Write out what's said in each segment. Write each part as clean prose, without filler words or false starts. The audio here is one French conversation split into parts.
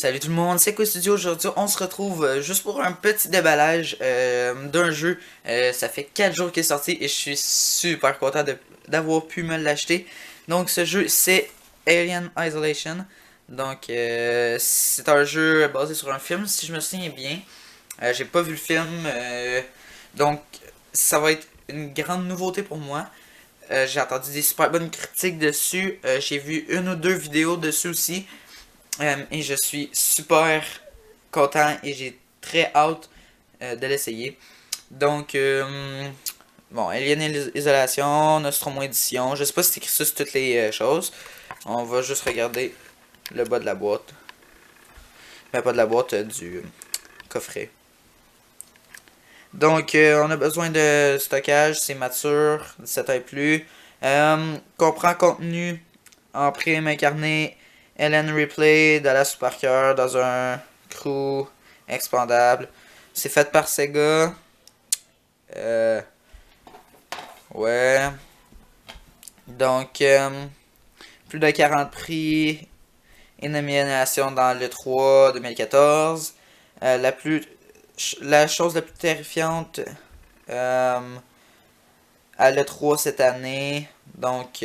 Salut tout le monde, c'est Quoi Studio. Aujourd'hui on se retrouve juste pour un petit déballage d'un jeu. Ça fait 4 jours qu'il est sorti et je suis super content d'avoir pu me l'acheter. Donc ce jeu c'est Alien Isolation. Donc c'est un jeu basé sur un film si je me souviens bien. J'ai pas vu le film, donc ça va être une grande nouveauté pour moi. J'ai entendu des super bonnes critiques dessus. J'ai vu une ou deux vidéos dessus aussi. Et je suis super content et j'ai très hâte de l'essayer. Donc, bon, Alien Isolation, Nostromo Édition. Je sais pas si c'est écrit ça sur toutes les choses. On va juste regarder le bas de la boîte. Ben, pas de la boîte, du coffret. Donc, on a besoin de stockage, c'est mature, 17 ans et plus. Comprend contenu en prime incarné Ellen Ripley, Dallas Parker dans un crew expandable. C'est fait par Sega. Euh, ouais. Donc, plus de 40 prix et nomination dans le 3 2014. La chose la plus terrifiante à l'E3 cette année. Donc,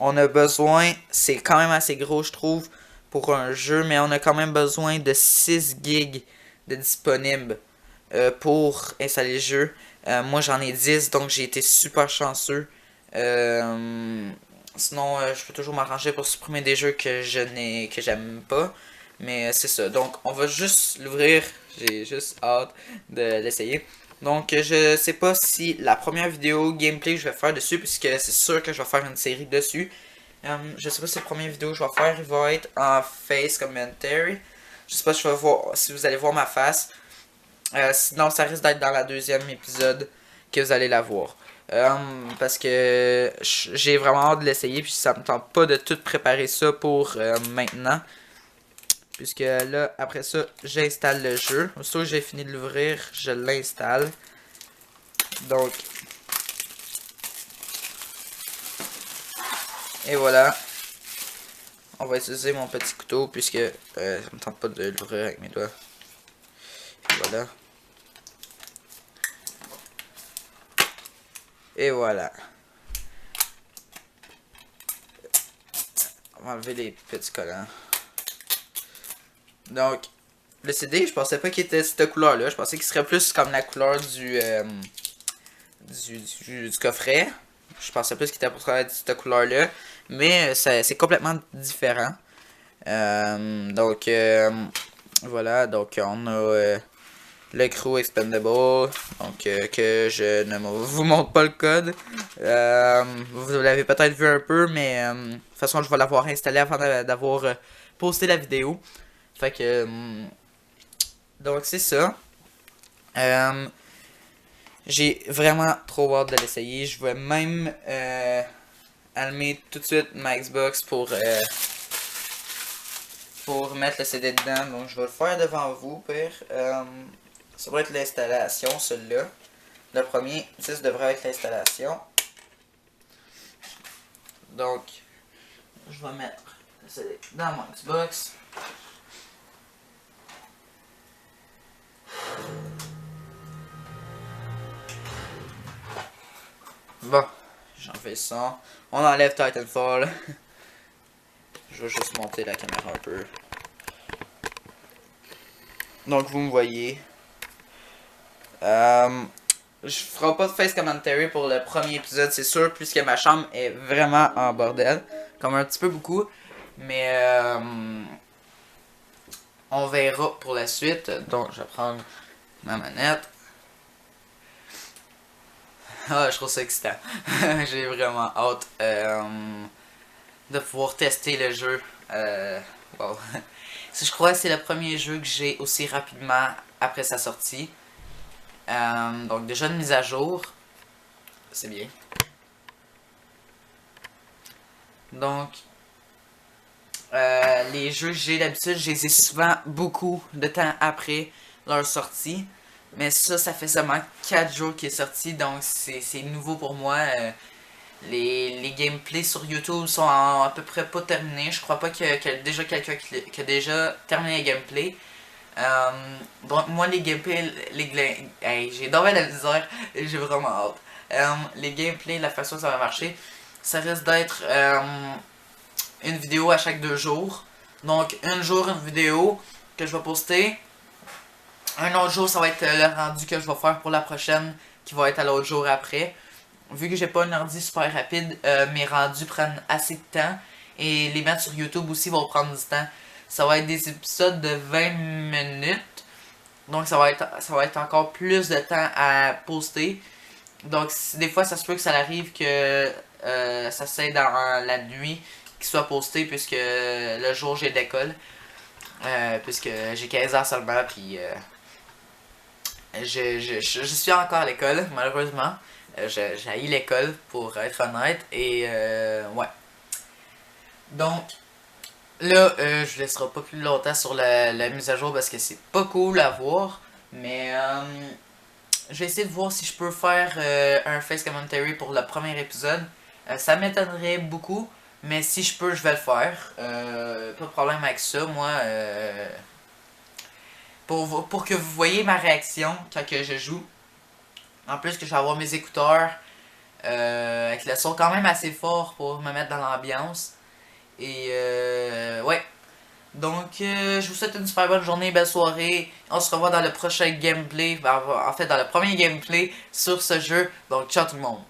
on a besoin, c'est quand même assez gros je trouve pour un jeu, mais on a quand même besoin de 6 gigs de disponible pour installer le jeu. Moi j'en ai 10, donc j'ai été super chanceux. Sinon, je peux toujours m'arranger pour supprimer des jeux que j'aime pas. Mais c'est ça. Donc, on va juste l'ouvrir. J'ai juste hâte de l'essayer. Donc, je sais pas si la première vidéo gameplay que je vais faire dessus, puisque c'est sûr que je vais faire une série dessus. Je sais pas si la première vidéo que je vais faire il va être en face commentary. Je sais pas si, je vais voir, si vous allez voir ma face. Sinon, ça risque d'être dans la deuxième épisode que vous allez la voir. Parce que j'ai vraiment hâte de l'essayer, puis ça me tente pas de tout préparer ça pour maintenant. Puisque là, après ça, j'installe le jeu. Aussitôt que j'ai fini de l'ouvrir, je l'installe. Donc, et voilà. On va utiliser mon petit couteau, puisque ça me tente pas de l'ouvrir avec mes doigts. Et voilà. Et voilà. On va enlever les petits collants. Donc, le CD, je pensais pas qu'il était cette couleur-là. Je pensais qu'il serait plus comme la couleur du coffret. Je pensais plus qu'il était pour être cette couleur-là. Mais c'est complètement différent. Donc, voilà. Donc, on a le crew expendable. Donc, que je ne vous montre pas le code. Vous l'avez peut-être vu un peu, mais de toute façon, je vais l'avoir installé avant d'avoir posté la vidéo. Fait que, donc c'est ça. J'ai vraiment trop hâte de l'essayer. Je vais même allumer tout de suite ma Xbox pour mettre le CD dedans. Donc je vais le faire devant vous, pire. Ça va être l'installation, celui-là. Le premier, ça devrait être l'installation. Donc, je vais mettre le CD dans mon Xbox. Bon, j'en fais ça. On enlève Titanfall. Je vais juste monter la caméra un peu. Donc vous me voyez. Je ferai pas de face commentary pour le premier épisode, c'est sûr, puisque ma chambre est vraiment en bordel. Comme un petit peu beaucoup. Mais on verra pour la suite. Donc je vais prendre ma manette. Ah, je trouve ça excitant. J'ai vraiment hâte de pouvoir tester le jeu. Wow. Je crois que c'est le premier jeu que j'ai aussi rapidement après sa sortie. Donc déjà une mise à jour. C'est bien. Donc, les jeux que j'ai d'habitude, je les ai souvent beaucoup de temps après leur sortie. Mais ça fait seulement 4 jours qu'il est sorti, donc c'est nouveau pour moi. les gameplays sur YouTube sont à peu près pas terminés. Je crois pas qu'il y a déjà quelqu'un qui a déjà terminé les gameplays. Donc moi les gameplays, hey, j'ai dormi la misère et j'ai vraiment hâte. Les gameplays, la façon que ça va marcher, ça risque d'être une vidéo à chaque 2 jours. Donc un jour une vidéo que je vais poster. Un autre jour ça va être le rendu que je vais faire pour la prochaine qui va être à l'autre jour après. Vu que j'ai pas un ordi super rapide, mes rendus prennent assez de temps. Et les mettre sur YouTube aussi vont prendre du temps. Ça va être des épisodes de 20 minutes. Donc ça va être encore plus de temps à poster. Donc des fois ça se peut que ça arrive que ça s'aide dans la nuit qu'il soit posté puisque le jour j'ai d'école. Puisque j'ai 15 ans seulement puis je suis encore à l'école malheureusement. J'ai haï l'école pour être honnête et ouais. Donc là je laisserai pas plus longtemps sur la mise à jour parce que c'est pas cool à voir. Mais je vais essayer de voir si je peux faire un face commentary pour le premier épisode. Ça m'étonnerait beaucoup, mais si je peux, je vais le faire. Pas de problème avec ça, moi. Pour que vous voyez ma réaction quand que je joue. En plus que je vais avoir mes écouteurs avec le son quand même assez fort pour me mettre dans l'ambiance. Et ouais. Donc, je vous souhaite une super bonne journée, belle soirée. On se revoit dans le prochain gameplay, en fait dans le premier gameplay sur ce jeu. Donc, ciao tout le monde.